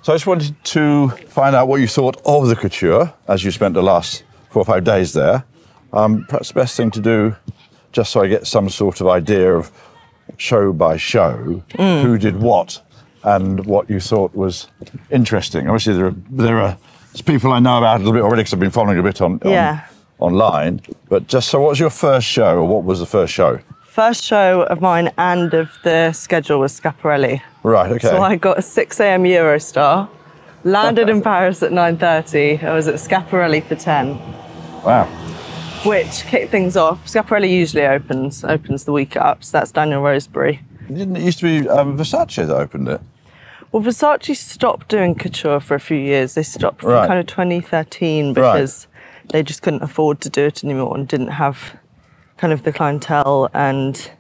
So I just wanted to find out what you thought of the Couture as you spent the last 4 or 5 days there. Perhaps the best thing to do, just so I get some sort of idea of show by show, who did what and what you thought was interesting. Obviously, there are people I know about a little bit already because I've been following a bit online. But just so, what was your first show, or what was the first show? First show of mine and of the schedule was Schiaparelli. Right, okay. So I got a 6 a.m. Eurostar, landed in Paris at 9:30. I was at Schiaparelli for 10. Wow. Which kicked things off. Schiaparelli usually opens the week up, so that's Daniel Rosebery. Didn't it used to be Versace that opened it? Well, Versace stopped doing couture for a few years. They stopped from kind of 2013 because they just couldn't afford to do it anymore and didn't have kind of the clientele and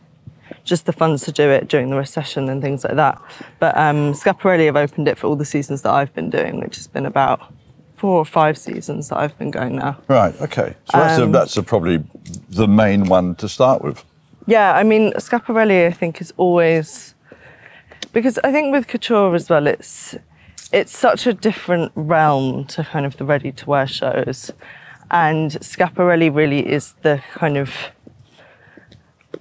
just the funds to do it during the recession and things like that. But Schiaparelli have opened it for all the seasons that I've been doing, which has been about 4 or 5 seasons that I've been going now. Right, okay. So that's probably the main one to start with. Yeah, I mean, Schiaparelli, I think, is always... Because I think with couture as well, it's such a different realm to kind of the ready-to-wear shows. And Schiaparelli really is the kind of...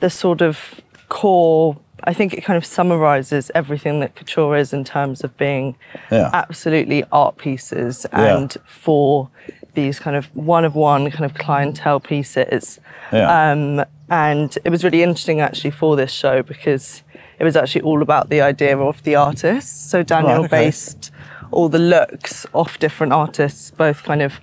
the sort of core... I think it kind of summarises everything that couture is in terms of being absolutely art pieces and for these kind of one-of-one kind of clientele pieces. Yeah. And it was really interesting actually for this show because it was actually all about the idea of the artists. So Daniel based all the looks off different artists, both kind of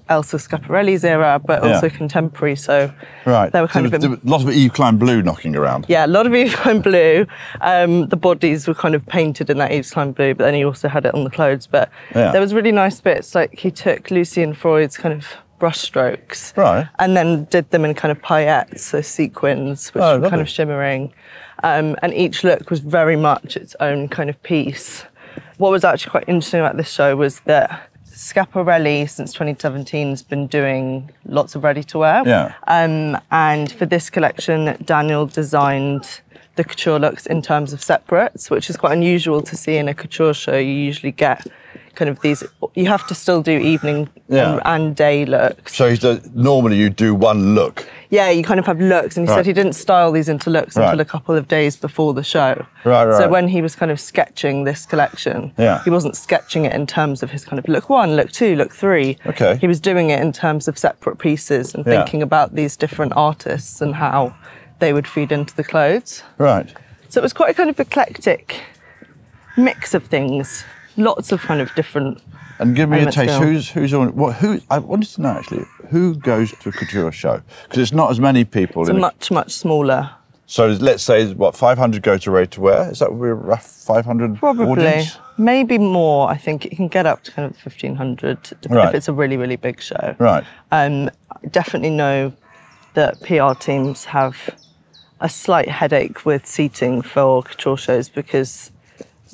Elsa Schiaparelli's era, but also contemporary. So they were kind there was a lot of Yves Klein blue knocking around. Yeah, a lot of Yves Klein blue. The bodies were kind of painted in that Yves Klein blue, but then he also had it on the clothes. But there was really nice bits, like he took Lucien Freud's kind of brush strokes and then did them in kind of paillettes, so sequins, which were kind of shimmering. And each look was very much its own kind of piece. What was actually quite interesting about this show was that Schiaparelli, since 2017, has been doing lots of ready-to-wear. Yeah. And for this collection, Daniel designed the couture looks in terms of separates, which is quite unusual to see in a couture show. You usually get kind of these... You have to still do evening and day looks. So normally you do one look? Yeah, you kind of have looks, and he said he didn't style these into looks until a couple of days before the show. So when he was kind of sketching this collection, he wasn't sketching it in terms of his kind of look 1, look 2, look 3. Okay. He was doing it in terms of separate pieces and thinking about these different artists and how they would feed into the clothes. Right. So it was quite a kind of eclectic mix of things, lots of kind of different... And give me a taste. Who's on? I wanted to know actually who goes to a couture show because it's not as many people. It's much smaller. So let's say 500 go to ready to wear. Is that a rough 500? Probably, audience? Maybe more. I think it can get up to kind of 1,500 if it's a really big show. Right. I definitely know that PR teams have a slight headache with seating for couture shows because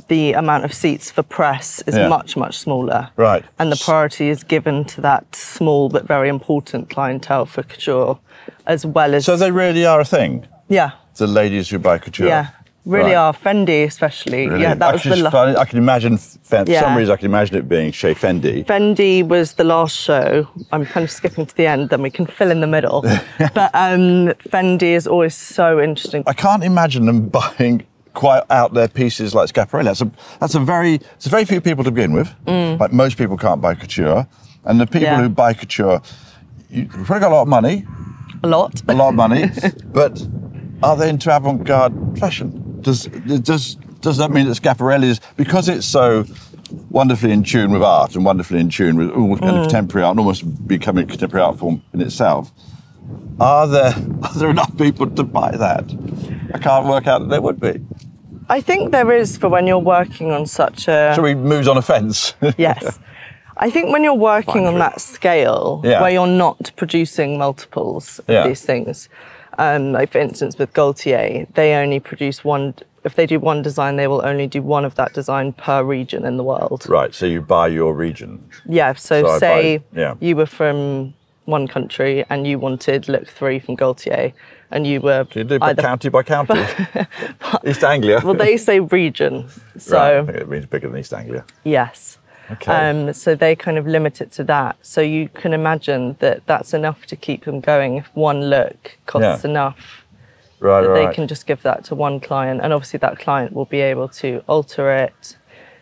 the amount of seats for press is much smaller. Right. And the priority is given to that small but very important clientele for couture, as well as... So they really are a thing? Yeah. The ladies who buy couture? Yeah, really are. Fendi especially. Really? Yeah, that was the... Funny. I can imagine, for some reason I can imagine it being Chez Fendi. Fendi was the last show. I'm kind of skipping to the end, then we can fill in the middle. But Fendi is always so interesting. I can't imagine them buying quite out there pieces like Schiaparelli. That's a very few people to begin with. Like most people can't buy couture, and the people who buy couture, you've probably got a lot of money. A lot of money. But are they into avant-garde fashion? Does that mean that Schiaparelli is, because it's so wonderfully in tune with art and wonderfully in tune with all kind of contemporary art, and almost becoming a contemporary art form in itself? Are there enough people to buy that? I can't work out that there would be. I think there is for when you're working on such a... Shall we move on a fence? Yes. I think when you're working on that scale, where you're not producing multiples of these things, like for instance with Gaultier, they only produce one... If they do one design, they will only do one of that design per region in the world. Right, so you buy your region. Yeah, so say you were from one country and you wanted look 3 from Gaultier, and you were So you did county by county. East Anglia. Well, they say region, so right, I think it means bigger than East Anglia. yes. Okay. So they kind of limit it to that. So you can imagine that that's enough to keep them going. If one look costs enough, Right, that right. they can just give that to one client, and obviously that client will be able to alter it,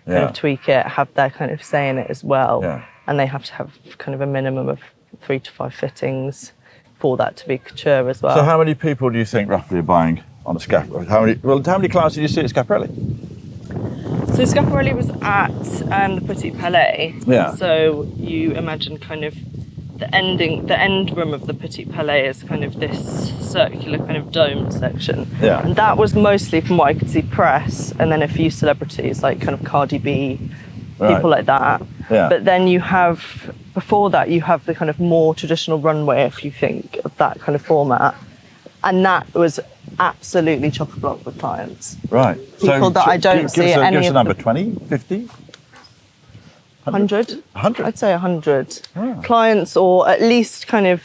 kind of tweak it, have their kind of say in it as well. Yeah. And they have to have kind of a minimum of 3 to 5 fittings for that to be couture as well. So how many people do you think roughly are buying on a Schiaparelli? How many clients did you see at Schiaparelli? So Schiaparelli was at the Petit Palais. Yeah. So you imagine kind of the end room of the Petit Palais is kind of this circular kind of dome section. Yeah. And that was mostly, from what I could see, press, and then a few celebrities like kind of Cardi B, people like that. Yeah. But then you have, before that, you have the kind of more traditional runway, if you think of that kind of format. And that was absolutely chock-a-block with clients. Right. People that I don't see any give us a of number, 20, 50? 100? 100? I'd say 100. Oh. Clients, or at least kind of,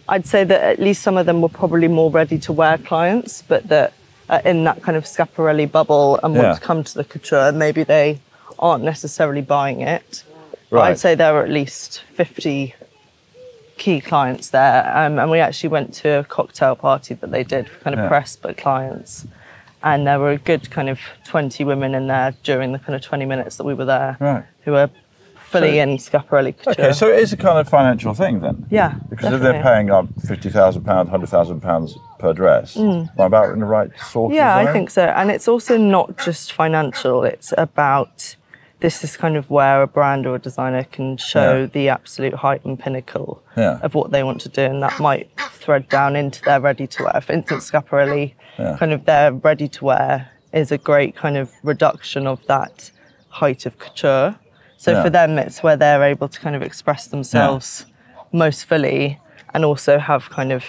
I'd say that at least some of them were probably more ready to wear clients, but that are in that kind of Schiaparelli bubble and want to come to the couture. Maybe they aren't necessarily buying it. But Right. I'd say there were at least 50 key clients there. And we actually went to a cocktail party that they did for kind of press but clients. And there were a good kind of 20 women in there during the kind of 20 minutes that we were there, who were fully in Schiaparelli couture. Okay, so it is a kind of financial thing then? Yeah, Because if they're paying up £50,000, £100,000 per dress, am I about in the right sort of Yeah, zone? I think so. And it's also not just financial, it's about, this is kind of where a brand or a designer can show the absolute height and pinnacle of what they want to do, and that might thread down into their ready-to-wear. For instance, Schiaparelli, kind of their ready-to-wear is a great kind of reduction of that height of couture. So for them, it's where they're able to kind of express themselves most fully, and also have kind of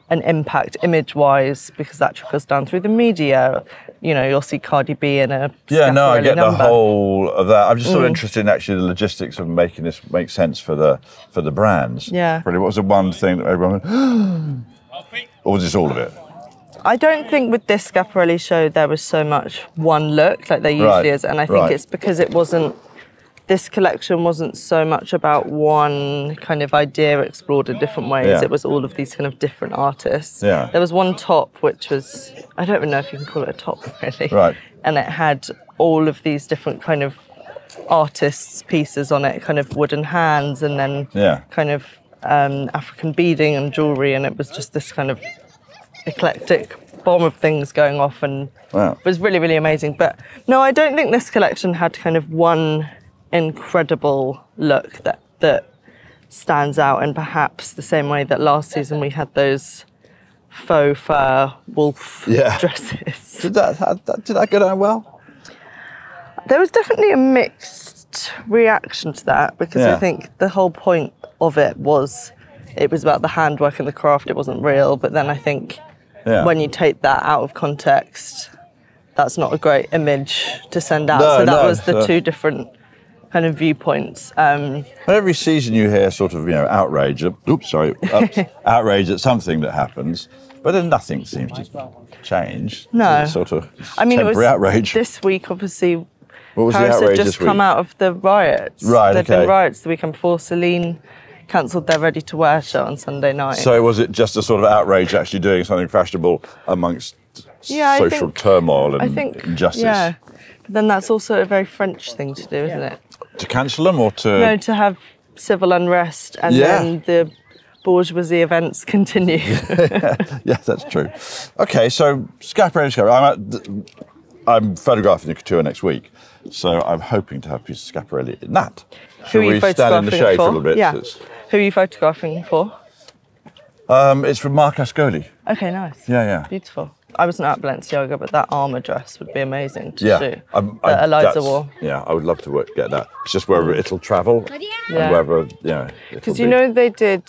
an impact image-wise, because that trickles down through the media. You know, you'll see Cardi B in a no, I get number. the whole of that. I'm just sort of interested in actually the logistics of making this make sense for the brands. Yeah. Really, what was the one thing that everyone went, or was this all of it? I don't think with this Schiaparelli show there was so much one look like there usually is, and I think it's because it wasn't, this collection wasn't so much about one kind of idea explored in different ways. It was all of these kind of different artists. There was one top which was, I don't even know if you can call it a top really. Right. And it had all of these different kind of artists' pieces on it, kind of wooden hands, and then kind of African beading and jewellery, and it was just this kind of eclectic bomb of things going off, and it was really, really amazing. But no, I don't think this collection had kind of one incredible look that stands out in perhaps the same way that last season we had those faux fur wolf dresses. Did that go down well? There was definitely a mixed reaction to that, because I think the whole point of it was about the handwork and the craft. It wasn't real. But then I think when you take that out of context, that's not a great image to send out. So that was the two different kind of viewpoints. Every season you hear sort of, outrage. Outrage at something that happens, but then nothing seems to change. No. It's sort of it was outrage. This week, obviously, What was Paris the outrage had this just week? come out of the riots. Right, There'd been riots the weekend before. Celine cancelled their ready-to-wear show on Sunday night. So was it just a sort of outrage actually doing something fashionable amongst social turmoil and injustice? Yeah, but then that's also a very French thing to do, isn't it? To cancel them or to... No, to have civil unrest and then the bourgeoisie events continue. Yeah, that's true. Okay, so Schiaparelli. I'm photographing the couture next week, so I'm hoping to have a piece of Schiaparelli in that. Who are you we stand in the photographing shade for? for a little bit? Yeah. Who are you photographing for? It's from Marc Ascoli. Okay, nice. Yeah. Beautiful. I wasn't at Balenciaga, but that armour dress would be amazing to shoot. That Eliza wore. Yeah, I would love to get that. It's just wherever it'll travel, and wherever, Because they did,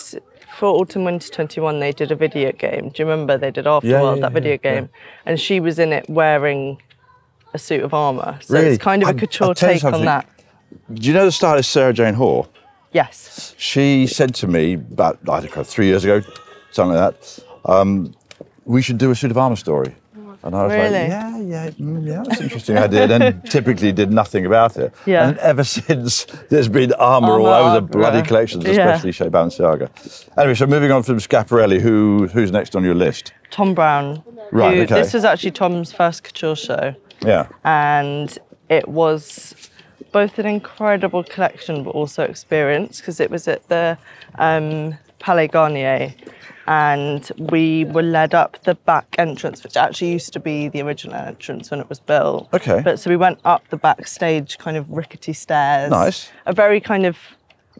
for Autumn Winter 21, they did a video game. Do you remember they did Afterworld, that video game? And she was in it wearing a suit of armour. So it's kind of a couture take on that. Do you know the stylist Sarah Jane Hoare? Yes. She said to me about, I think, 3 years ago, something like that, we should do a suit of armour story. And I was Really? like, yeah, that's an interesting idea. And then typically did nothing about it. Yeah. And ever since, there's been armour all over the bloody collections, especially Shea Balenciaga. Anyway, so moving on from Schiaparelli, who's next on your list? Thom Browne. Right, okay. This was actually Tom's first couture show. Yeah. And it was both an incredible collection, but also experience, because it was at the Palais Garnier. And we were led up the back entrance, which actually used to be the original entrance when it was built. Okay. But so we went up the backstage, kind of rickety stairs. Nice. A very kind of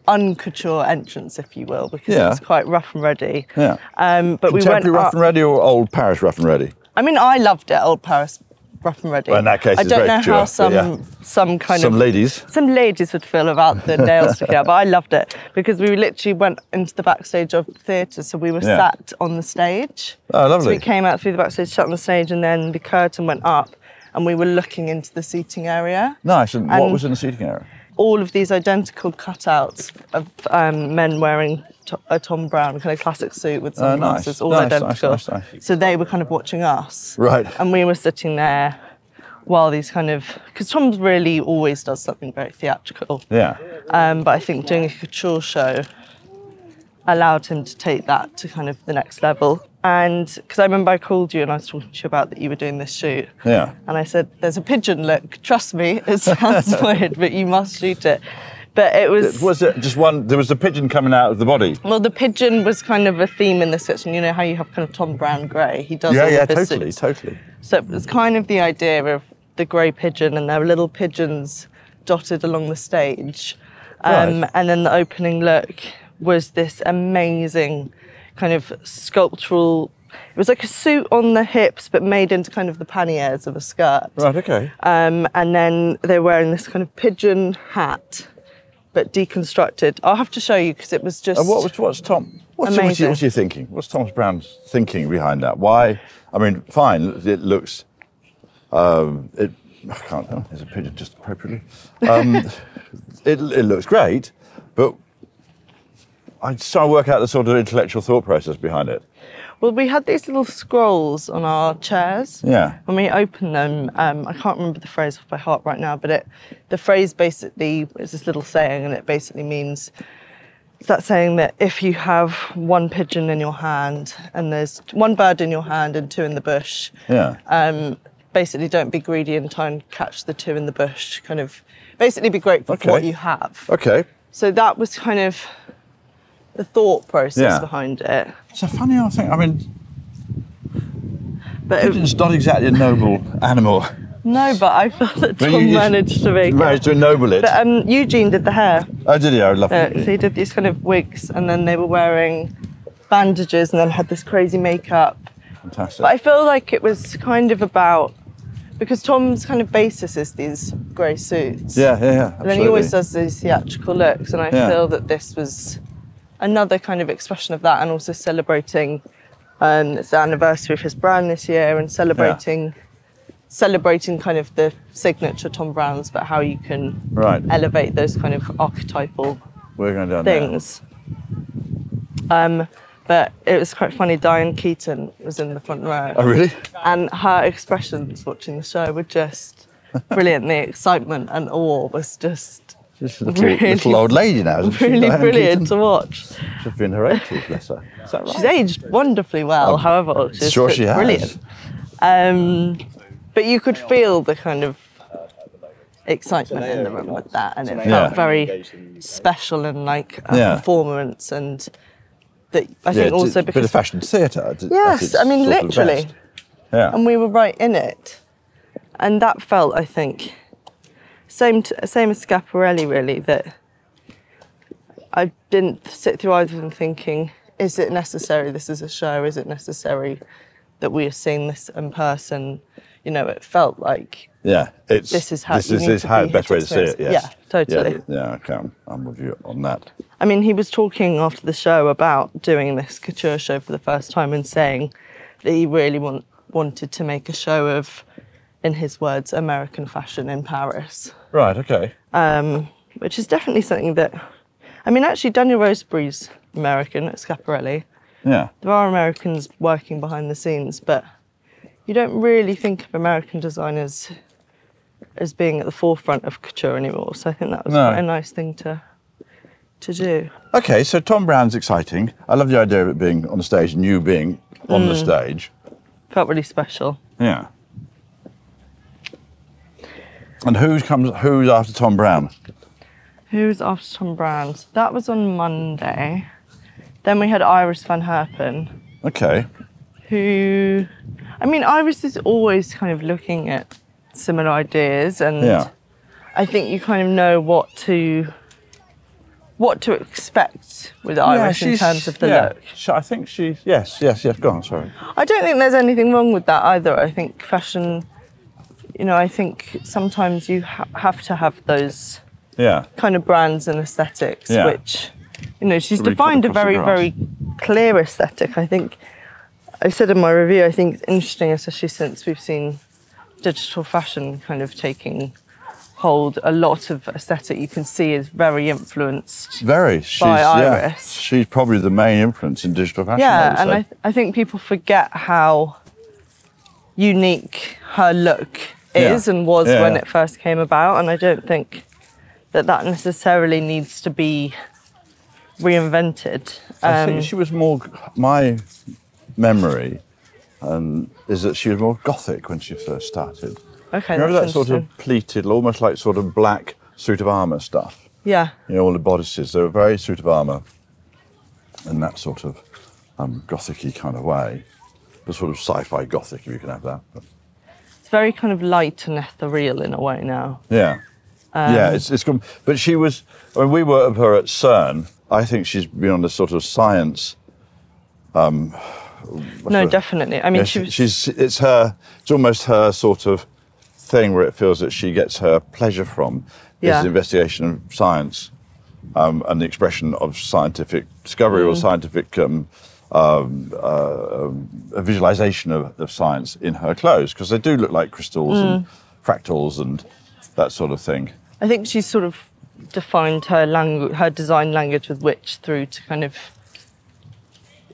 uncouture entrance, if you will, because it was quite rough and ready. Yeah. But we went rough up, and ready or old Paris rough and ready? I mean, I loved it, old Paris rough and ready. Well, in that case, I it's don't very know couture, how some ladies would feel about the nails sticking out, but I loved it because we literally went into the backstage of the theatre, so we were sat on the stage. Oh, lovely. So we came out through the backstage, sat on the stage, and then the curtain went up, and we were looking into the seating area. Nice. And what was in the seating area? All of these identical cutouts of men wearing a Thom Browne kind of classic suit with sunglasses, all identical. Nice. So they were kind of watching us. Right. And we were sitting there while these kind of... Because Tom really always does something very theatrical. Yeah. But I think doing a couture show allowed him to take that to kind of the next level. And because I remember I called you and I was talking to you about that you were doing this shoot. Yeah. And I said, there's a pigeon look. Trust me, it sounds weird, but you must shoot it. But it was... Was it just one... There was a pigeon coming out of the body? Well, the pigeon was kind of a theme in this section. You know how you have kind of Thom Browne grey? He does all of his suits. Totally. So it was kind of the idea of the grey pigeon, and there were little pigeons dotted along the stage. Right. And then the opening look was this amazing kind of sculptural... It was like a suit on the hips, but made into kind of the panniers of a skirt. Right, okay. And then they were wearing this kind of pigeon hat, but deconstructed. I'll have to show you because it was just What's he thinking? What's Thom Browne's thinking behind that? Why? I mean, fine, it looks... I can't tell. There's a pigeon just appropriately. It looks great, but I just try to work out the sort of intellectual thought process behind it. Well, we had these little scrolls on our chairs. Yeah. When we opened them, I can't remember the phrase off by heart right now, but the phrase basically is this little saying, and it basically means, it's that saying that if you have one pigeon in your hand and there's one bird in your hand and two in the bush, basically don't be greedy and try and catch the two in the bush. Kind of basically be grateful for what you have. Okay. So that was kind of the thought process behind it. It's a funny old thing. I mean, pigeon's not exactly a noble animal. No, but I felt that Tom managed to make managed to ennoble it. But Eugene did the hair. Oh, did he? I would love it. So he did these kind of wigs, and then they were wearing bandages, and then had this crazy makeup. Fantastic. But I feel like it was kind of about, because Tom's kind of basis is these grey suits. Yeah, absolutely. And then he always does these theatrical looks, and I feel that this was another kind of expression of that, and also celebrating, it's the anniversary of his brand this year, and celebrating kind of the signature Thom Browne's, but how you can elevate those kind of archetypal things. But it was quite funny, Diane Keaton was in the front row. Oh, really? And her expressions watching the show were just brilliant. The excitement and awe was just little old lady now, isn't she? Really brilliant to watch. She's been in her 80s, bless her. Is that right? She's aged wonderfully well, however. She's brilliant. But you could feel the kind of excitement in the room with that, and it felt very special and like a performance, and that I think also because a bit of fashion theatre. Yes, I mean literally. Yeah. And we were right in it, and that felt, I think, same as Schiaparelli really. That I didn't sit through either of them thinking, is it necessary? This is a show. Is it necessary that we are seeing this in person? You know, it felt like this is how the best way to see it. Yes. Yeah, totally. Yeah, okay, I'm with you on that. I mean, he was talking after the show about doing this couture show for the first time and saying that he really wanted to make a show of, in his words, American fashion in Paris. Right. Okay. Which is definitely something that I mean, actually, Daniel Roseberry's American at Schiaparelli. Yeah. There are Americans working behind the scenes, but you don't really think of American designers as being at the forefront of couture anymore. So I think that was quite a nice thing to do. Okay, so Thom Browne's exciting. I love the idea of it being on the stage and you being on the stage. Felt really special. Yeah. And who's after Thom Browne? Who's after Thom Browne? So that was on Monday. Then we had Iris van Herpen. Okay. Who, I mean, Iris is always kind of looking at similar ideas, and I think you kind of know what to expect with Iris in terms of the look. I think she's, yes, go on, sorry. I don't think there's anything wrong with that either. I think fashion, you know, I think sometimes you have to have those kind of brands and aesthetics, which, you know, she's defined a very, very clear aesthetic. I think, I said in my review, I think it's interesting, especially since we've seen digital fashion kind of taking hold. A lot of aesthetic you can see is very influenced by Iris. She's probably the main influence in digital fashion. Yeah, and I think people forget how unique her look is and was when it first came about, and I don't think that necessarily needs to be reinvented. I think she was more, my memory is that she was more gothic when she first started. Okay, remember that sort of pleated, almost like sort of black suit of armour stuff? Yeah. You know, all the bodices, they were very suit of armour in that sort of gothic-y kind of way. The sort of sci-fi gothic, if you can have that. But it's very kind of light and ethereal in a way now. Yeah. It's good. But she was, when we worked with her at CERN, I think she's been on the sort of science. No, definitely. I mean, it's almost her sort of thing where it feels that she gets her pleasure from is the investigation of science and the expression of scientific discovery or scientific a visualization of science in her clothes, because they do look like crystals and fractals and that sort of thing. I think she's sort of defined her design language with which through to kind of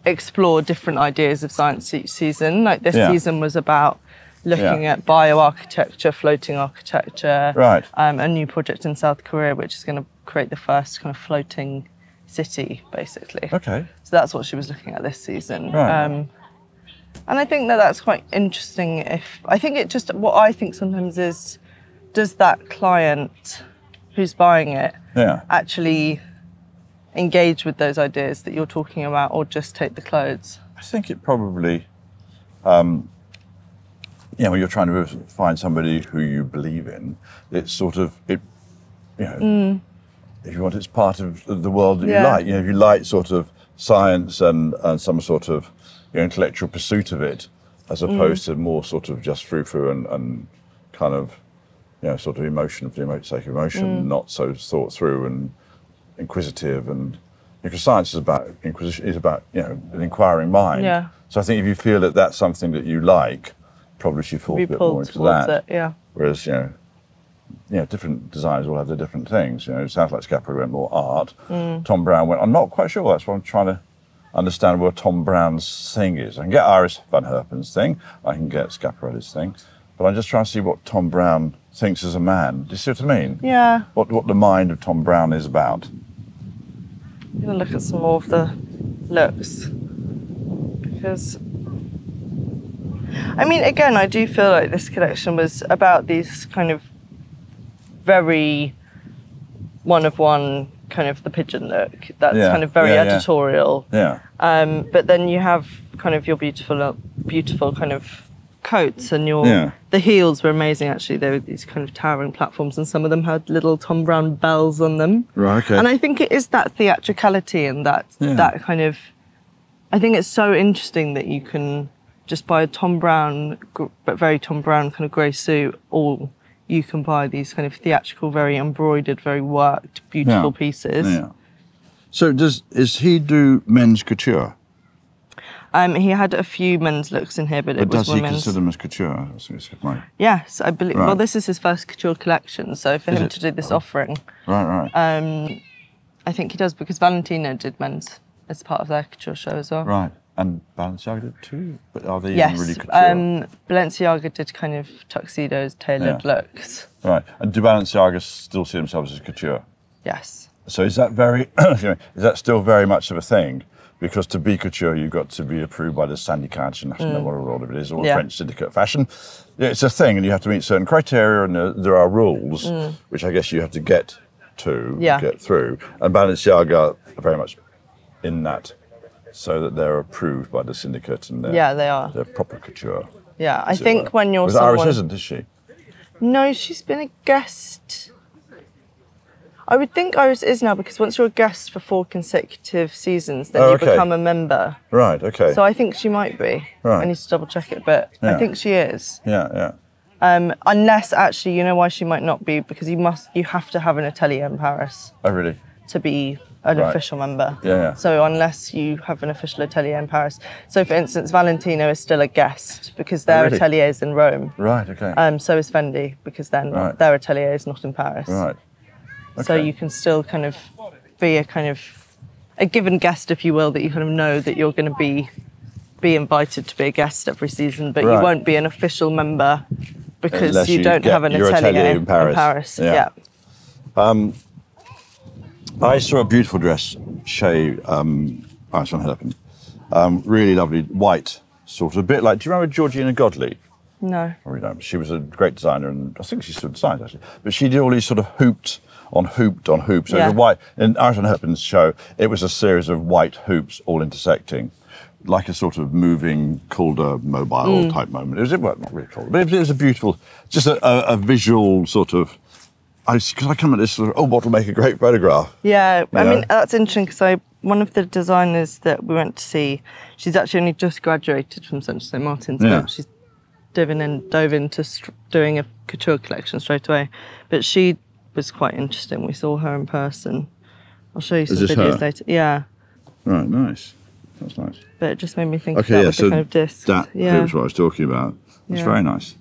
explore different ideas of science each season. Like this season was about looking at bioarchitecture, floating architecture, a new project in South Korea which is going to create the first kind of floating city, basically. Okay. So that's what she was looking at this season. Right. And I think that's quite interesting. I think it just, what I think sometimes is, does that client who's buying it actually engage with those ideas that you're talking about, or just take the clothes? I think it probably, when you're trying to find somebody who you believe in, it's sort of, if you want, it's part of the world that you like. You know, if you like sort of science and some sort of intellectual pursuit of it, as opposed to more sort of just frou-frou and kind of, sort of emotion for the sake of emotion, not so thought through and inquisitive, and because science is about inquisition, is about an inquiring mind. Yeah. So I think if you feel that that's something that you like, probably should fall a bit more into that. Whereas different designers all have their different things. It sounds like Schiaparelli went more art. Thom Browne went. I'm not quite sure. That's what I'm trying to understand what Thom Browne's thing is. I can get Iris van Herpen's thing. I can get Schiaparelli's thing. But I'm just trying to see what Thom Browne thinks as a man. Do you see what I mean? Yeah. What the mind of Thom Browne is about. I'm going to look at some more of the looks. Because, I mean, again, I do feel like this collection was about these kind of very one-of-one, kind of the pigeon look. That's kind of very editorial. Yeah. But then you have kind of your beautiful kind of coats, and the heels were amazing, actually. They were these kind of towering platforms, and some of them had little Thom Browne bells on them. Right, okay. And I think it is that theatricality and that kind of, I think it's so interesting that you can just buy a Thom Browne, but very Thom Browne kind of grey suit, or you can buy these kind of theatrical, very embroidered, very worked, beautiful pieces. Yeah. So is he do men's couture? He had a few men's looks in here, but it was women's. But does he consider them as couture? Right. Yes, I believe. Right. Well, this is his first couture collection, so for him to do this offering. Right. I think he does, because Valentino did men's as part of their couture show as well. Right. And Balenciaga did too? But are they Yes. even really couture? Balenciaga did kind of tuxedos, tailored looks. Right. And do Balenciaga still see themselves as couture? Yes. So is that very, is that still very much of a thing? Because to be couture, you've got to be approved by the syndicat, whatever it is, or French syndicate fashion. It's a thing, and you have to meet certain criteria, and there are rules, which I guess you have to get through. And Balenciaga are very much in that, so that they're approved by the syndicate, and they are. They're proper couture. Yeah, I think when you're someone... Iris isn't, is she? No, she's been a guest. I would think Iris is now, because once you're a guest for 4 consecutive seasons, then you become a member. Right, okay. So I think she might be. Right. I need to double check it, but I think she is. Yeah, yeah. Unless, actually, you know why she might not be? Because you have to have an atelier in Paris. Oh, really? To be an official member. Yeah. So unless you have an official atelier in Paris. So for instance, Valentino is still a guest because their atelier is in Rome. Right, okay. So is Fendi, because their atelier is not in Paris. Right. Okay. So you can still kind of be a given guest, if you will, that you kind of know that you're going to be invited to be a guest every season, but you won't be an official member because unless you don't have an atelier in Paris. Yeah. I saw a beautiful dress, Iris van Herpen. Really lovely, white, sort of, a bit like, do you remember Georgina Godley? No. Probably don't. She was a great designer, and I think she still designs, actually. But she did all these sort of hooped on hoops. So the white, in Iris van Herpen's show, it was a series of white hoops all intersecting, like a sort of moving Calder mobile type moment. It was, well, not really Calder, but it was a beautiful, just a visual sort of, because I come at this sort of, what will make a great photograph? Yeah, I mean, that's interesting, because one of the designers that we went to see, she's actually only just graduated from St Martin's, but she's dove into doing a couture collection straight away. But she was quite interesting. We saw her in person. I'll show you some videos later. Yeah. Right, nice. That's nice. But it just made me think about the kind of disc. That was what I was talking about. It's very nice.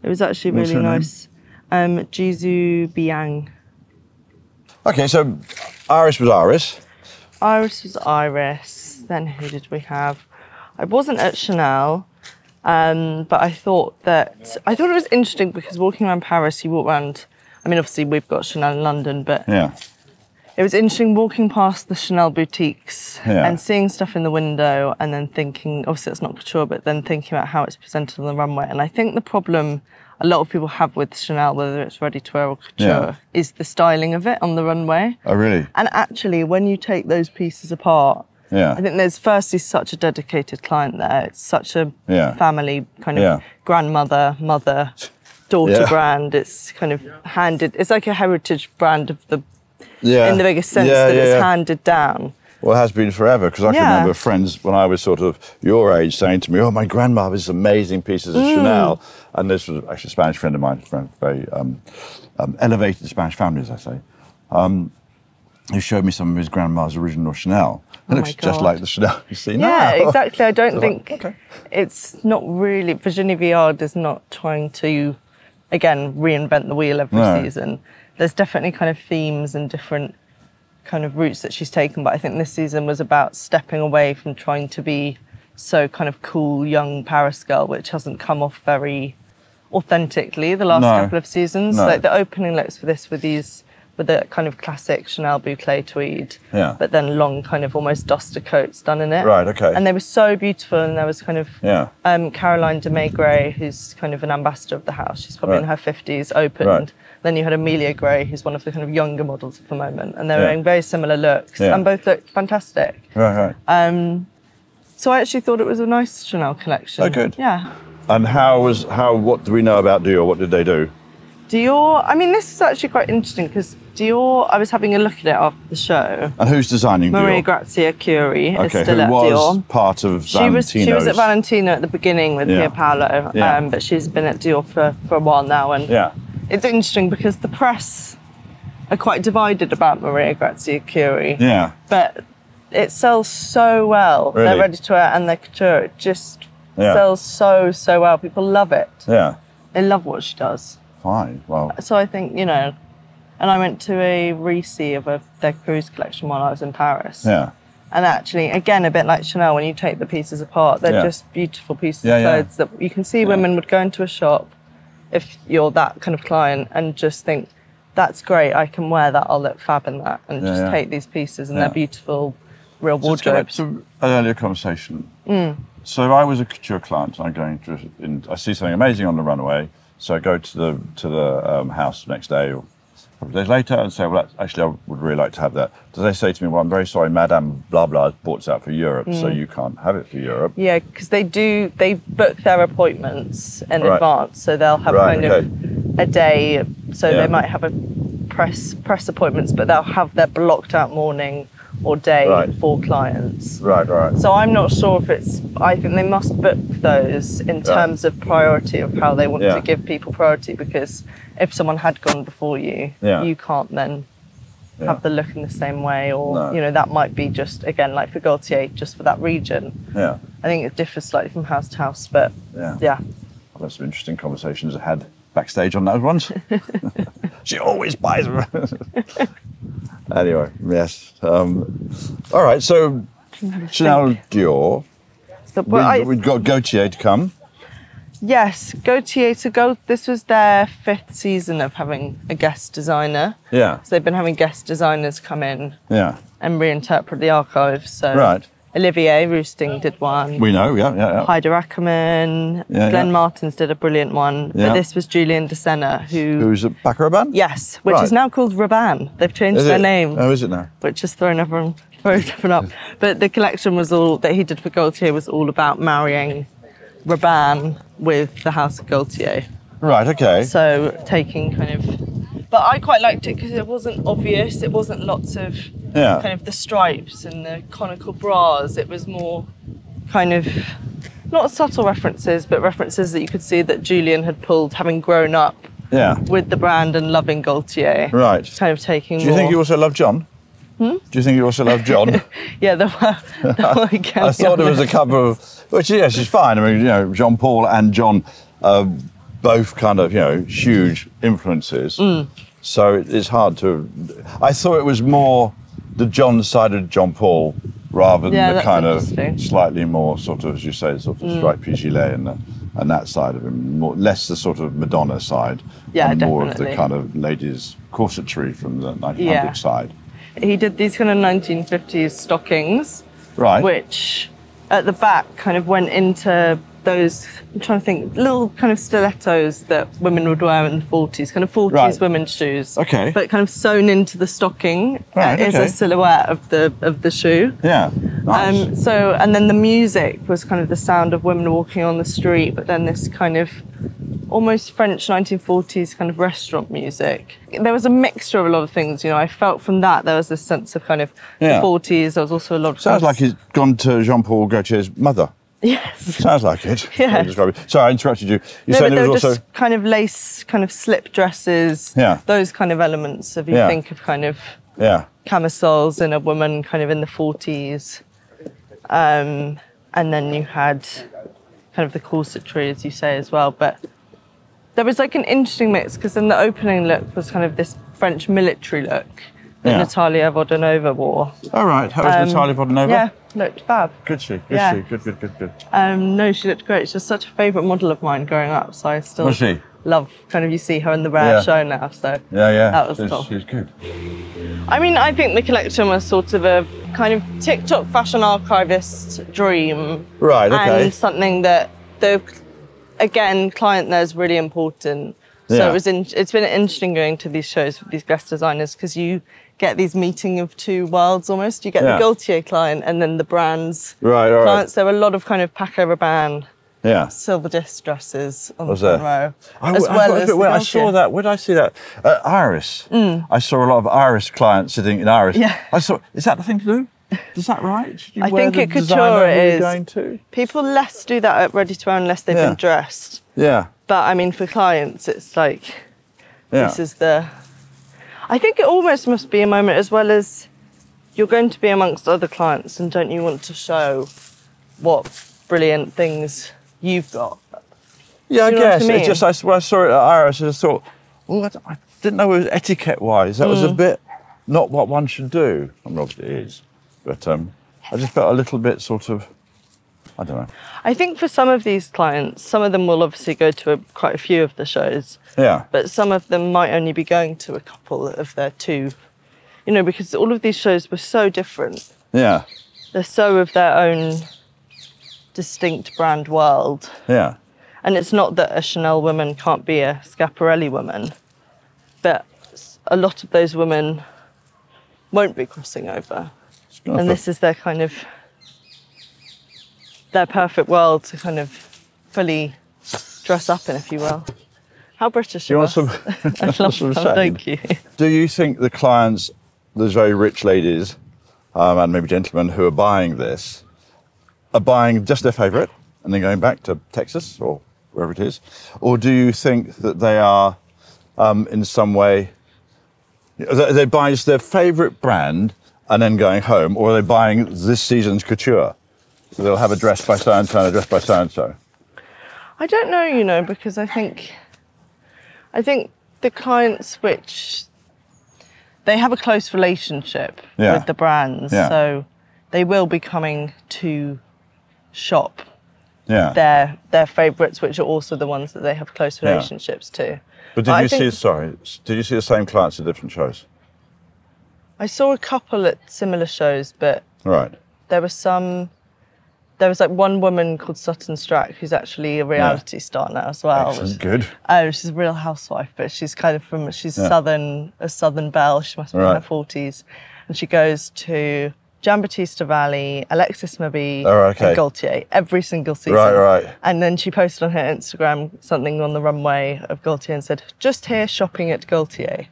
It was actually really nice. Jisoo Biang. Okay, so Iris was Iris. Iris was Iris. Then who did we have? I wasn't at Chanel, but I thought it was interesting because walking around Paris, you walk around. I mean, obviously we've got Chanel in London, but it was interesting walking past the Chanel boutiques and seeing stuff in the window, and then thinking, obviously it's not couture, but then thinking about how it's presented on the runway. And I think the problem a lot of people have with Chanel, whether it's ready-to-wear or couture, is the styling of it on the runway. Oh, really? And actually, when you take those pieces apart, I think there's firstly such a dedicated client there. It's such a family kind of grandmother, mother, daughter brand. It's kind of handed. It's like a heritage brand of the, in the biggest sense that it's handed down. Well, it has been forever, because I can remember friends when I was sort of your age saying to me, "Oh, my grandma has amazing pieces of Chanel," and this was actually a Spanish friend of mine, very elevated Spanish family, as I say, who showed me some of his grandma's original Chanel. It looks just like the Chanel you see now. Yeah, exactly. I don't think it's not really. Virginie Viard is not trying to, again, reinvent the wheel every season. There's definitely kind of themes and different kind of routes that she's taken, but I think this season was about stepping away from trying to be so kind of cool young Paris girl, which hasn't come off very authentically the last couple of seasons. Like the opening looks for this with the kind of classic Chanel boucle tweed, but then long kind of almost duster coats done in it. Right, okay. And they were so beautiful, and there was kind of Caroline de Maigret, who's kind of an ambassador of the house. She's probably in her 50s, opened. Right. Then you had Amelia Gray, who's one of the kind of younger models at the moment, and they were wearing very similar looks, and both looked fantastic. Right. So I actually thought it was a nice Chanel collection. Oh, good. Yeah. And what do we know about Dior? What did they do? Dior, I mean, this is actually quite interesting, because Dior, I was having a look at it after the show. And who's designing Dior? Maria Grazia Curie is still at was Dior. Part of Valentino's. She was at Valentino at the beginning with Pia Paolo, but she's been at Dior for a while now. And it's interesting because the press are quite divided about Maria Grazia Curie. Yeah. But it sells so well. Really? They're ready-to-wear and they're couture. It just sells so well. People love it. Yeah. They love what she does. Fine, well. So I think, And I went to a re-see of their cruise collection while I was in Paris. Yeah. And actually, again, a bit like Chanel, when you take the pieces apart, they're just beautiful pieces of clothes that you can see women would go into a shop, if you're that kind of client, and just think, that's great, I can wear that, I'll look fab in that, and just take these pieces, and they're beautiful, real wardrobes. To an earlier conversation. So if I was a couture client, I'm going to, I see something amazing on the runway, so I go to the house the next day or a couple of days later and say, well, actually, I would really like to have that. Do they say to me, well, I'm very sorry, Madame blah blah has bought it out for Europe, so you can't have it for Europe? Yeah, because they book their appointments in advance, so they'll have of a day, so they might have a press appointments, but they'll have their blocked out morning or day for clients. Right. So I'm not sure if I think they must book those in terms of priority of how they want to give people priority, because if someone had gone before you, you can't then have the look in the same way, or, you know, that might be just, again, like for Gaultier, just for that region. Yeah. I think it differs slightly from house to house, but yeah. I've had some interesting conversations I had backstage on those ones. She always buys them. Anyway, yes. All right, so Chanel Dior. We've got Gaultier to come. Yes, Gaultier to go. This was their 5th season of having a guest designer. Yeah. So they've been having guest designers come in and reinterpret the archives. So Olivier Roosting did one. We know, yeah. Heider Ackerman, Glenn Martins did a brilliant one. But this was Julian de Senna, who's at Rabanne? Yes, which is now called Rabanne. They've changed their name. Oh, is it now? Which has thrown everyone up. But the collection was all that he did for Gaultier was all about marrying Rabanne with the House of Gaultier. Right, okay. So taking kind of... But I quite liked it because it wasn't obvious. It wasn't lots of kind of the stripes and the conical bras. It was more kind of, not subtle references, but references that you could see that Julian had pulled, having grown up with the brand and loving Gaultier. Right. Kind of taking Do you think you also love John? Do you think you also love John? Yeah, there were again. I thought there was a couple of, which yes, is fine. I mean, you know, Jean Paul and John both kind of, you know, huge influences. So it's hard to. I thought it was more the John side of Jean Paul rather than the kind of slightly more sort of, as you say, sort of stripy gilet and that side of him, more less the sort of Madonna side, and more of the kind of ladies' corsetry from the 1900 side. He did these kind of 1950s stockings, right? Which at the back kind of went into those, I'm trying to think, little kind of stilettos that women would wear in the 40s, kind of 40s women's shoes. Okay. But kind of sewn into the stocking is a silhouette of the shoe. Yeah. Nice. So, and then the music was kind of the sound of women walking on the street, but then this kind of almost French 1940s kind of restaurant music. There was a mixture of a lot of things, you know. I felt from that there was this sense of kind of the 40s. There was also a lot of... Sounds like he's gone to Jean-Paul Gaultier's mother. Yes. Sounds like it. Yeah. Sorry, I interrupted you. You said there was also just kind of lace, kind of slip dresses. Yeah. Those kind of elements. If you think of kind of camisoles in a woman kind of in the 40s, and then you had kind of the corsetry, as you say, as well. But there was like an interesting mix because then the opening look was kind of this French military look that Natalia Vodunova wore. Oh, right. How was Natalia Vodunova? Yeah, looked fab. Good she. Good. No, she looked great. She was such a favourite model of mine growing up, so I still love kind of, you see her in the rare show now, so that was cool. She's good. I mean, I think the collection was sort of a kind of TikTok fashion archivist dream. Right, okay. And something that again, client there is really important. So it's been interesting going to these shows with these guest designers because you get these meeting of two worlds almost. You get the Gaultier client and then the brand's clients. There were a lot of kind of Paco Rabanne, silver disc dresses on the front row. I saw that. Where did I see that? Iris. I saw a lot of Iris clients sitting in Iris. Yeah. I saw. Is that the thing to do? Is that right? I think at Couture it is. Going to? People less do that at ready to wear unless they've been dressed. Yeah. But I mean, for clients, it's like, this is the... I think it almost must be a moment as well as you're going to be amongst other clients and don't you want to show what brilliant things you've got? Yeah, I guess. It's just, when I saw it at Iris, I just thought, well, didn't know it was etiquette-wise. That was a bit not what one should do. I mean, obviously it is, but I just felt a little bit sort of, I don't know. I think for some of these clients, some of them will obviously go to quite a few of the shows. Yeah. But some of them might only be going to a couple of their 2, you know, because all of these shows were so different. Yeah. They're so of their own distinct brand world. Yeah. And it's not that a Chanel woman can't be a Schiaparelli woman, but a lot of those women won't be crossing over. And this is their kind of, their perfect world to kind of fully dress up in, if you will. How British You of want us. some? I love them, thank you. Do you think the clients, those very rich ladies and maybe gentlemen who are buying this, are buying just their favourite and then going back to Texas or wherever it is? Or do you think that they are in some way, they buy just their favourite brand and then going home, or are they buying this season's couture? So they'll have a dress by so-and-so and a dress by so-and-so. I don't know, you know, because I think the clients which, they have a close relationship with the brands, so they will be coming to shop their favourites, which are also the ones that they have close relationships to. But did you see the same clients at different shows? I saw a couple at similar shows, but right. there was like one woman called Sutton Strack, who's actually a reality star now as well. Excellent, good. She's a real housewife, but she's kind of she's southern, a southern belle. She must be in her 40s. And she goes to Giambattista Valli, Alexis Mabie, and Gaultier every single season. Right. And then she posted on her Instagram something on the runway of Gaultier and said, "Just here shopping at Gaultier."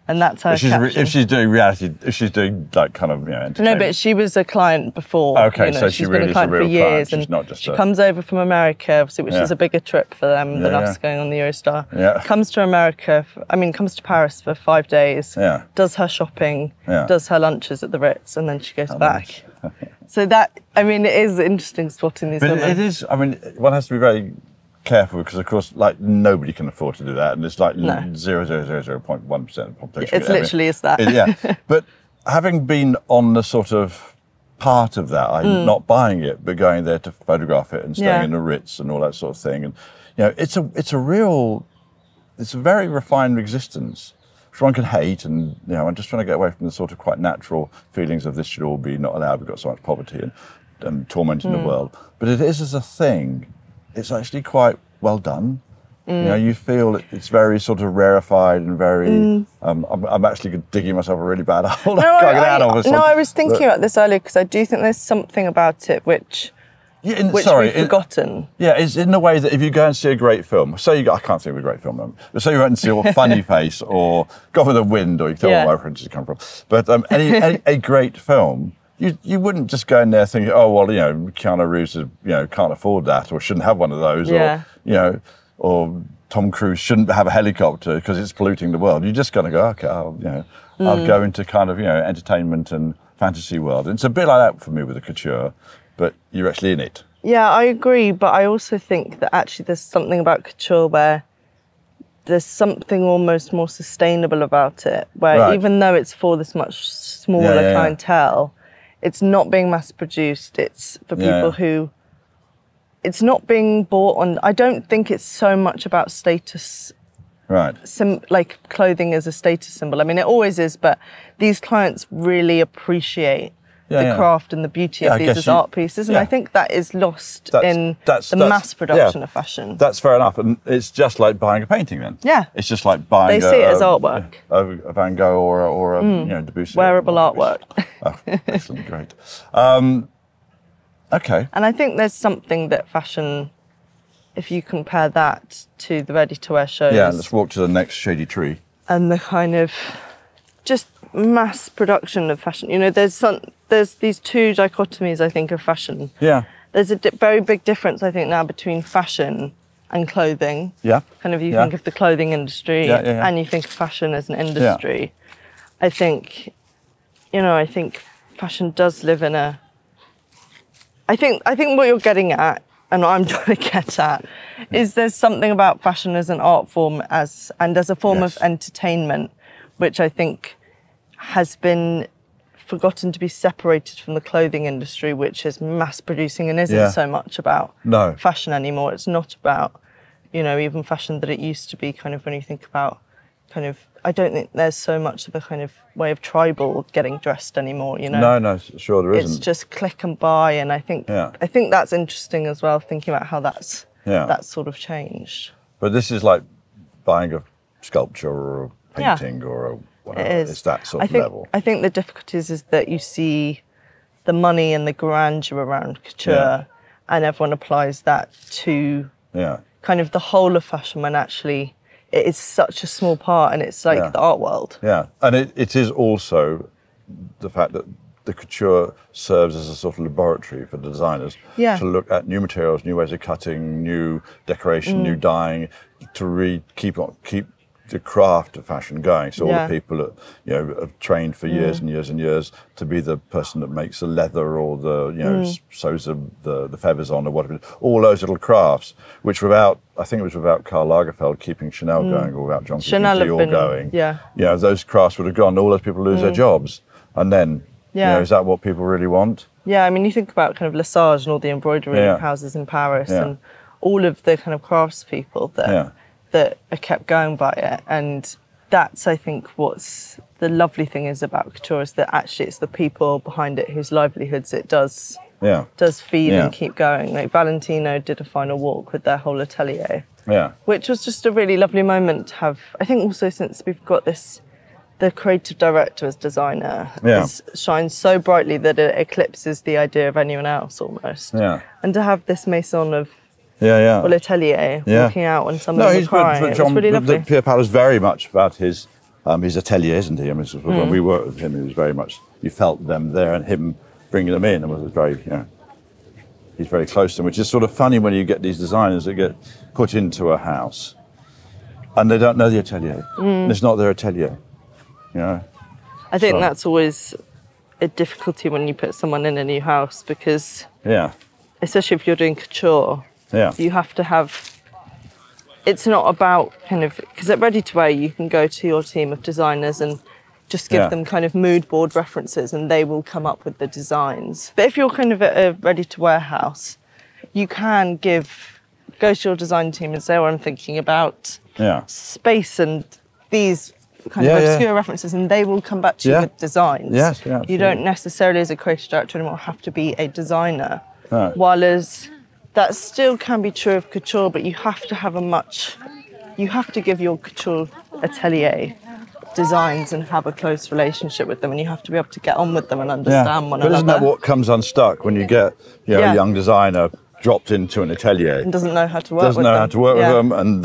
And that's her caption. If she's doing reality, if she's doing like kind of, you know, entertainment. No, but she was a client before. Okay, you know, so she's been a client for years, and she comes over from America, obviously, which is a bigger trip for them than us going on the Eurostar. Yeah. Comes to America, comes to Paris for 5 days. Yeah. Does her shopping. Yeah. Does her lunches at the Ritz, and then she goes back. So that, I mean, it is interesting spotting these women. It is. I mean, one has to be very careful because, of course, like nobody can afford to do that, and it's like 0.1% of the population. It literally is that. Yeah, but having been on the sort of part of that, I'm not buying it, but going there to photograph it and staying in the Ritz and all that sort of thing, and you know, it's a very refined existence, which one can hate, and you know, I'm just trying to get away from the sort of quite natural feelings of this should all be not allowed. We've got so much poverty and torment in the world, but it is as a thing. It's actually quite well done. You know, you feel it's very sort of rarefied and very. I'm actually digging myself a really bad hole. I was thinking about this earlier because I do think there's something about it which we've forgotten. It's in the way that if you go and see a great film, I can't think of a great film, but say you went and see a Funny Face or Gone with the Wind, or you tell where my references come from. But a great film. You wouldn't just go in there thinking, oh, well, you know, Keanu Reeves can't afford that or shouldn't have one of those, or, you know, or Tom Cruise shouldn't have a helicopter because it's polluting the world. You're just going to go, okay, I'll go into kind of, you know, entertainment and fantasy world. And it's a bit like that for me with the couture, but you're actually in it. Yeah, I agree. But I also think that actually there's something about couture where there's something almost more sustainable about it, where even though it's for this much smaller clientele, it's not being mass produced. It's for people who, it's not being bought on. I don't think it's so much about status. Right. Like clothing as a status symbol. I mean, it always is, but these clients really appreciate the craft and the beauty of these as art pieces. And I think that is lost in the mass production of fashion. That's fair enough. And it's just like buying a painting then. Yeah. It's just like buying They see it as artwork. A Van Gogh or a you know, Debussy. Wearable artwork. Oh, excellent, great. Okay. And I think there's something that fashion, if you compare that to the ready-to-wear shows. Yeah, let's walk to the next shady tree. And the kind of just mass production of fashion. You know, there's these two dichotomies, I think, of fashion. Yeah. There's a very big difference, I think, now between fashion and clothing. Yeah. Kind of you think of the clothing industry and you think of fashion as an industry. Yeah. I think fashion does live in a... I think what you're getting at and what I'm trying to get at is there's something about fashion as an art form and as a form of entertainment, which I think has been forgotten to be separated from the clothing industry, which is mass producing and isn't so much about fashion anymore. It's not about, you know, even fashion that it used to be, kind of when you think about kind of, I don't think there's so much of a kind of way of tribal getting dressed anymore, you know? No, sure there isn't. It's just click and buy, and I think that's interesting as well, thinking about how that's sort of changed. But this is like buying a sculpture or a painting or a whatever. It's that sort of level. I think the difficulties is that you see the money and the grandeur around couture, and everyone applies that to kind of the whole of fashion, when actually it is such a small part, and it's like the art world. Yeah, and it is also the fact that the couture serves as a sort of laboratory for the designers to look at new materials, new ways of cutting, new decoration, new dyeing, to keep the craft of fashion going. So all the people that, you know, have trained for years and years and years to be the person that makes the leather or the, you know, sews the feathers on or whatever. All those little crafts, which I think it was without Karl Lagerfeld keeping Chanel going, or without John Dior going. You know, those crafts would have gone, all those people lose their jobs. And then, you know, is that what people really want? Yeah, I mean, you think about kind of Lesage and all the embroidery houses in Paris and all of the kind of craftspeople that are kept going by it. And that's, I think, what's the lovely thing is about couture, is that actually it's the people behind it whose livelihoods it does feed and keep going. Like Valentino did a final walk with their whole atelier, which was just a really lovely moment to have. I think also since we've got the creative director as designer shines so brightly that it eclipses the idea of anyone else almost. And to have this maison of or atelier walking out when someone was crying. It's really lovely. Pierre Pal is very much about his atelier, isn't he? I mean, when we worked with him, it was very much, you felt them there and him bringing them in, and was very, you know, he's very close to them, which is sort of funny when you get these designers that get put into a house and they don't know the atelier. It's not their atelier, you know. I think that's always a difficulty when you put someone in a new house, because especially if you're doing couture, you have to have, it's not about kind of, because at ready to wear you can go to your team of designers and just give them kind of mood board references and they will come up with the designs. But if you're kind of at a ready to wear house, you can go to your design team and say, oh, I'm thinking about space and these kind of obscure references, and they will come back to you with designs. You don't necessarily, as a creative director anymore, have to be a designer. While as that still can be true of couture, but you have to have you have to give your couture atelier designs and have a close relationship with them, and you have to be able to get on with them and understand one another. But isn't that what comes unstuck when you get, you know, a young designer dropped into an atelier and doesn't know how to work with them, and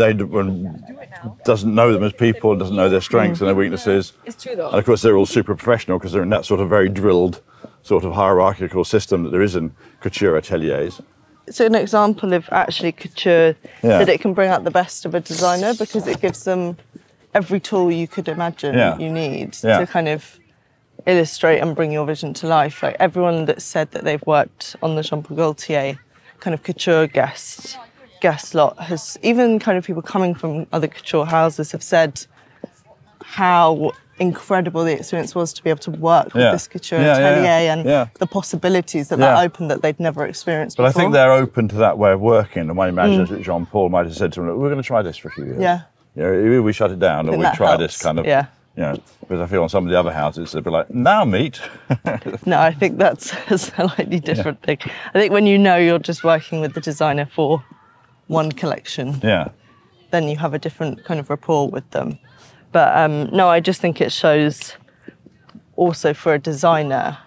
doesn't know them as people, doesn't know their strengths and their weaknesses. It's true though. And of course they're all super professional because they're in that sort of very drilled sort of hierarchical system that there is in couture ateliers. It's an example of actually couture that it can bring out the best of a designer, because it gives them every tool you could imagine you need to kind of illustrate and bring your vision to life. Like everyone that said that they've worked on the Jean Paul Gaultier kind of couture guest lot has, even kind of people coming from other couture houses have said how incredible the experience was to be able to work with this couture atelier and the possibilities that opened that they'd never experienced before. But I think they're open to that way of working, and I imagine that Jean Paul might have said to them, we're going to try this for a few years. You know, we shut it down, or we try this kind of, you know, because I feel on some of the other houses, they'd be like, now meet. No, I think that's a slightly different thing. I think when you know you're just working with the designer for one collection, then you have a different kind of rapport with them. But no, I just think it shows also for a designer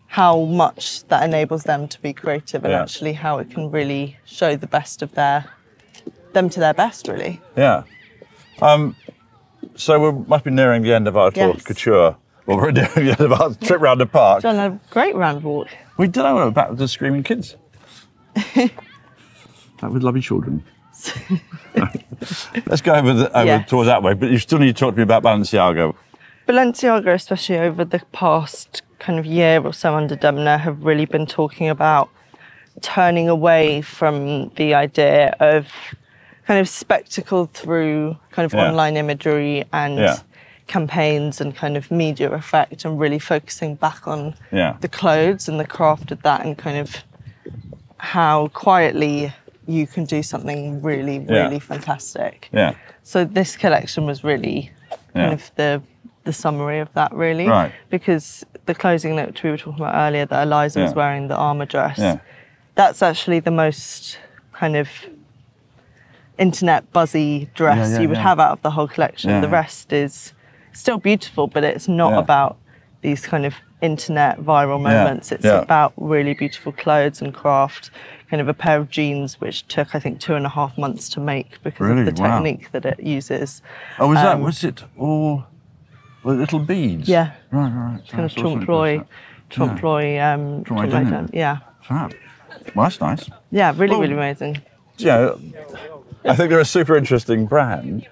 how much that enables them to be creative, and actually how it can really show the best of them to their best, really. So we must be nearing the end of our tour of couture. Well, we're nearing the end of our trip round the park. John had a great round walk. We did. I went back with the screaming kids. Back with lovely children. Let's go over towards that way, but you still need to talk to me about Balenciaga. Balenciaga, especially over the past kind of year or so under Demna, have really been talking about turning away from the idea of kind of spectacle through kind of online imagery and campaigns and kind of media effect, and really focusing back on the clothes and the craft of that, and kind of how quietly you can do something really, really fantastic. Yeah. So this collection was really kind of the summary of that, really. Right. Because the closing that we were talking about earlier, that Eliza was wearing, the armour dress, that's actually the most kind of internet buzzy dress you would have out of the whole collection. The rest is still beautiful, but it's not about these kind of internet viral moments. It's about really beautiful clothes and craft, kind of a pair of jeans which took, I think, 2.5 months to make because of the technique that it uses. Oh, was it all little beads? Yeah. Right. Kind of trompe-l'oeil. Yeah. Fab. Well, that's nice. Yeah, really amazing. Yeah, I think they're a super interesting brand.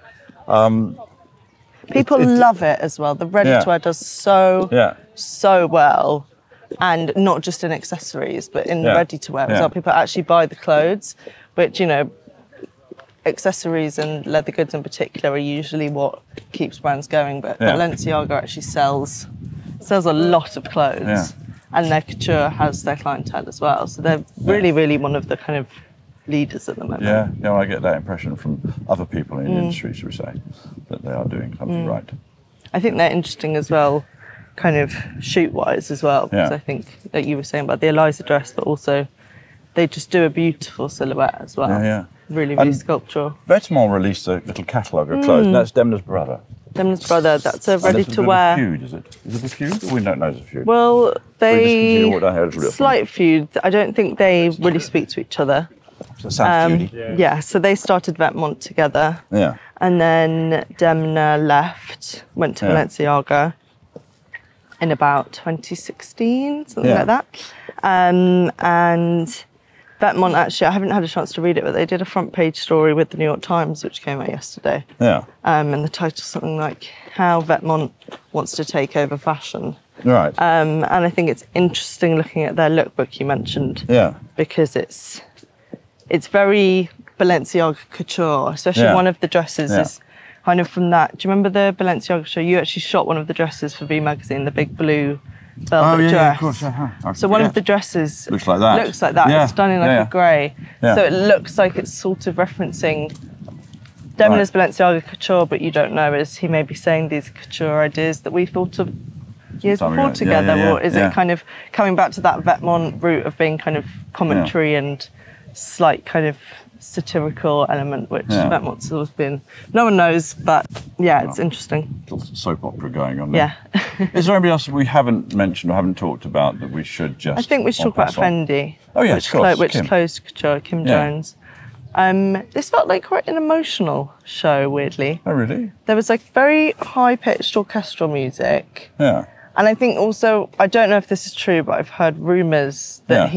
People love it as well. The ready-to-wear does so well, and not just in accessories, but in ready-to-wear as well. People actually buy the clothes, which, you know, accessories and leather goods in particular are usually what keeps brands going. But Balenciaga actually sells a lot of clothes, and their couture has their clientele as well. So they're really one of the kind of leaders at the moment. Yeah, I get that impression from other people in the industry, should we say, that they are doing something right. I think they're interesting as well, kind of shoot-wise as well, because I think that you were saying about the Eliza dress, but also they just do a beautiful silhouette as well. Yeah. Really sculptural. Vetements released a little catalogue of clothes, and that's Demna's brother. Demna's brother, that's a ready-to-wear. Feud, is it? Is it a feud? We don't know it's a feud. Well, they... Slight feud. I don't think they really speak to each other. So sounds feudy. Yeah, so they started Vetements together. Yeah. And then Demna left, went to Balenciaga in about 2016, something like that. And Vetements, actually, I haven't had a chance to read it, but they did a front page story with the New York Times, which came out yesterday. Yeah. And the title's something like How Vetements Wants to Take Over Fashion. Right. And I think it's interesting looking at their lookbook you mentioned. Yeah. Because it's very Balenciaga couture, especially one of the dresses is kind of from that. Do you remember the Balenciaga show? You actually shot one of the dresses for V Magazine, the big blue velvet dress. Of course. So one of the dresses looks like that. Yeah. It's done in like a grey. Yeah. So it looks like it's sort of referencing Demna's Balenciaga couture, but you don't know, is he maybe saying these couture ideas that we thought of years before together, or is it kind of coming back to that Vetements route of being kind of commentary and slight kind of satirical element, which Vetements has always been. No one knows, but it's interesting. Little soap opera going on there. Yeah. Is there anybody else we haven't mentioned or haven't talked about that we should just... I think we should talk about Fendi. Oh, yes, of course. Which closed couture, Kim Jones. This felt like quite an emotional show, weirdly. Oh, really? There was like very high-pitched orchestral music. Yeah. And I think also, I don't know if this is true, but I've heard rumours that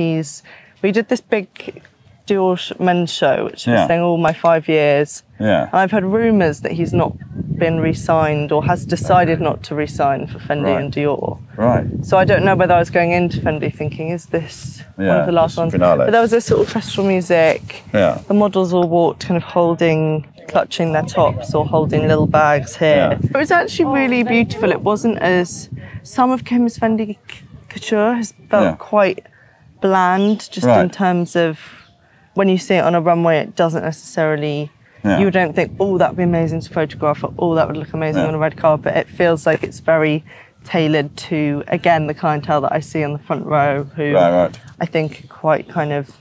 we did this big Dior men's show, which was saying, my 5 years. Yeah. And I've heard rumours that he's not been re-signed or has decided not to re-sign for Fendi and Dior. Right. So I don't know whether I was going into Fendi thinking, is this one of the last ones? Finale. But there was this sort of orchestral music. Yeah. The models all walked kind of clutching their tops or holding little bags here. Yeah. It was actually really beautiful. It wasn't as... Some of Kim's Fendi couture has felt quite bland, just in terms of... When you see it on a runway, it doesn't necessarily... You don't think, that would be amazing to photograph, or that would look amazing on a red carpet. It feels like it's very tailored to, again, the clientele that I see on the front row, who I think are quite kind of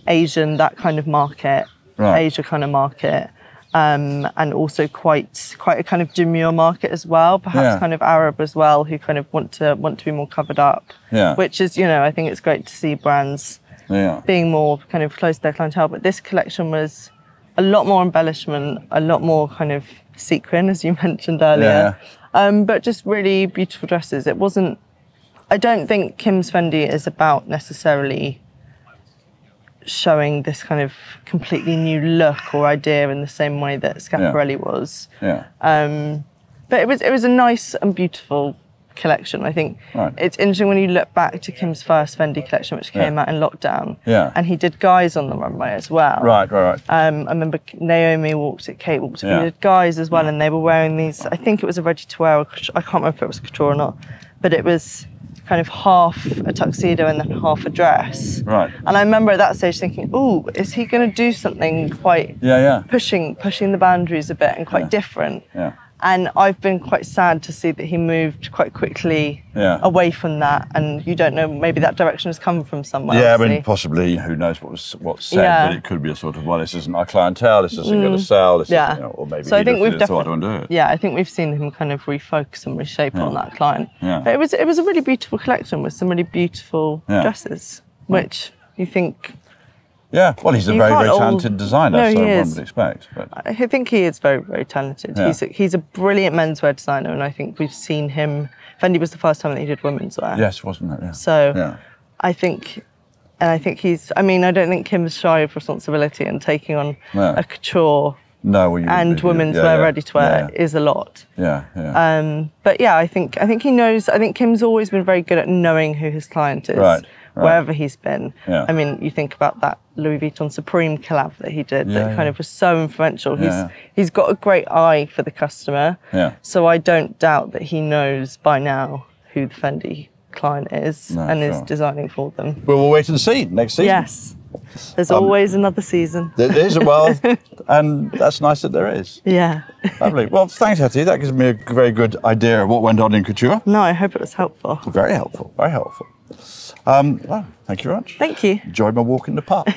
Asian, that kind of market, Asia kind of market, and also quite a kind of demure market as well, perhaps kind of Arab as well, who kind of want to be more covered up, which is, I think it's great to see brands being more kind of close to their clientele. But this collection was a lot more embellishment, a lot more kind of sequin, as you mentioned earlier, but just really beautiful dresses. It wasn't... I don't think Kim's Fendi is about necessarily showing this kind of completely new look or idea in the same way that Schiaparelli was. But it was a nice and beautiful collection. I think it's interesting when you look back to Kim's first Fendi collection, which came out in lockdown. Yeah. And he did guys on the runway as well. Right. I remember Naomi walked it, Kate walked it. He did guys as well, and they were wearing these. I think it was a ready-to-wear. I can't remember if it was couture or not, but it was kind of half a tuxedo and then half a dress. Right. And I remember at that stage thinking, oh, is he going to do something quite pushing the boundaries a bit and quite different? Yeah. And I've been quite sad to see that he moved quite quickly away from that. And you don't know, maybe that direction has come from somewhere. Yeah, obviously. I mean, possibly, who knows what's said, but it could be a sort of, well, this isn't our clientele, this isn't going to sell, this isn't, or maybe so I think we've thought I don't do it. Yeah, I think we've seen him kind of refocus and reshape on that client. Yeah. But it was a really beautiful collection with some really beautiful dresses, which you think... Yeah, well, he's a very, very talented designer, so one would expect. But I think he is very, very talented. Yeah. He's a brilliant menswear designer, and I think we've seen him... Fendi was the first time that he did women's wear. Yes, wasn't it? Yeah. So I think he's... I mean, I don't think Kim's shy of responsibility, and taking on a couture and women's wear ready-to-wear is a lot. But yeah, I think he knows... I think Kim's always been very good at knowing who his client is. Right. Wherever he's been. Yeah. I mean, you think about that Louis Vuitton Supreme collab that he did that kind of was so influential. He's got a great eye for the customer. Yeah. So I don't doubt that he knows by now who the Fendi client is and is designing for them. Well, we'll wait and see next season. Yes. There's always another season. There is, well, and that's nice that there is. Yeah. Lovely. Well, thanks, Hetty. That gives me a very good idea of what went on in couture. No, I hope it was helpful. Very helpful, very helpful. Well, thank you very much. Thank you. Enjoyed my walk in the park.